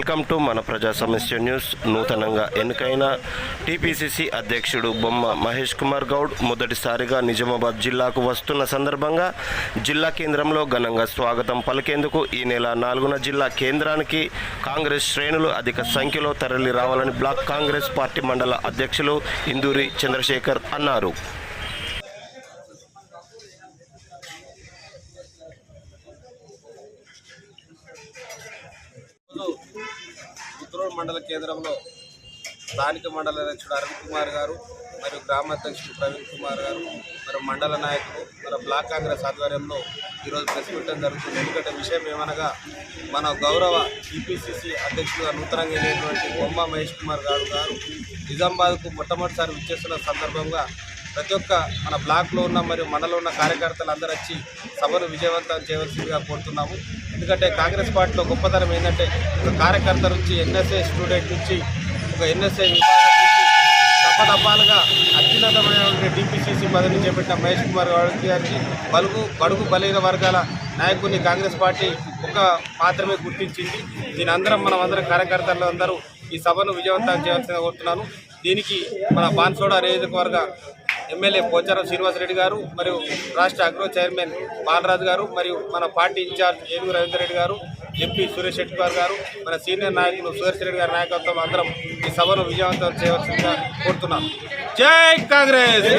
Welcome to మన ప్రజా సమస్య న్యూస్. నూతనంగా ఎన్నికైన టీపీసీసీ అధ్యక్షుడు బొమ్మ మహేష్ కుమార్ గౌడ్ మొదటిసారిగా నిజామాబాద్ జిల్లాకు వస్తున్న సందర్భంగా జిల్లా కేంద్రంలో ఘనంగా స్వాగతం పలికేందుకు ఈ నెల 4న జిల్లా కేంద్రానికి కాంగ్రెస్ శ్రేణులు అధిక సంఖ్యలో తరలి రావాలని బ్లాక్ కాంగ్రెస్ పార్టీ మండల అధ్యక్షులు ఇందూరి చంద్రశేఖర్ అన్నారు. ముద్రోడ్ మండల కేంద్రంలో స్థానిక మండల అధ్యక్షుడు అరుణ్ కుమార్ గారు మరియు గ్రామ అధ్యక్షుడు ప్రవీణ్ కుమార్ గారు మరియు మండల నాయకులు మన బ్లాక్ కాంగ్రెస్ ఆధ్వర్యంలో ఈరోజు ప్రెస్ మీట్ జరుగుతుంది. ఎందుకంటే విషయం ఏమనగా మన గౌరవ టీపీసీసీ అధ్యక్షుడుగా నూతనంగా ఎన్నికైనటువంటి బొమ్మ మహేష్ కుమార్ గారు నిజామాబాద్కు మొట్టమొదటిసారి విచ్చేస్తున్న సందర్భంగా ప్రతి ఒక్క మన బ్లాక్లో ఉన్న మరియు మనలో ఉన్న కార్యకర్తలు అందరూ వచ్చి సభను విజయవంతం చేయవలసిందిగా కోరుతున్నాము. ఎందుకంటే కాంగ్రెస్ పార్టీలో గొప్పతనం ఏంటంటే ఒక కార్యకర్త నుంచి ఎన్ఎస్ఏ స్టూడెంట్ నుంచి ఒక ఎన్ఎస్ఏ విభాగం నుంచి దఫాలుగా అత్యున్నతమైన టీపీసీసీ పదవిని చేపట్టిన మహేష్ కుమార్ గారికి బడుగు బలహీన వర్గాల నాయకుడిని కాంగ్రెస్ పార్టీ మాత్రమే గుర్తించింది. దీని అందరం కార్యకర్తలు అందరూ ఈ సభను విజయవంతం చేయాల్సిందిగా కోరుతున్నాను. దీనికి మన బాన్సోడ నియోజకవర్గ ఎమ్మెల్యే పోచారం శ్రీనివాసరెడ్డి గారు మరియు రాష్ట్ర అగ్రో చైర్మన్ బాలరాజు గారు మరియు మన పార్టీ ఇన్ఛార్జ్ ఏనుగు రవీందర్ రెడ్డి గారు, ఎంపీ సురేష్ శెట్టి గారు, మన సీనియర్ నాయకులు సుదర్శన్ రెడ్డి గారి నాయకత్వం అందరం ఈ సభను విజయవంతం చేయవలసిందిగా కోరుతున్నాను. జై కాంగ్రెస్.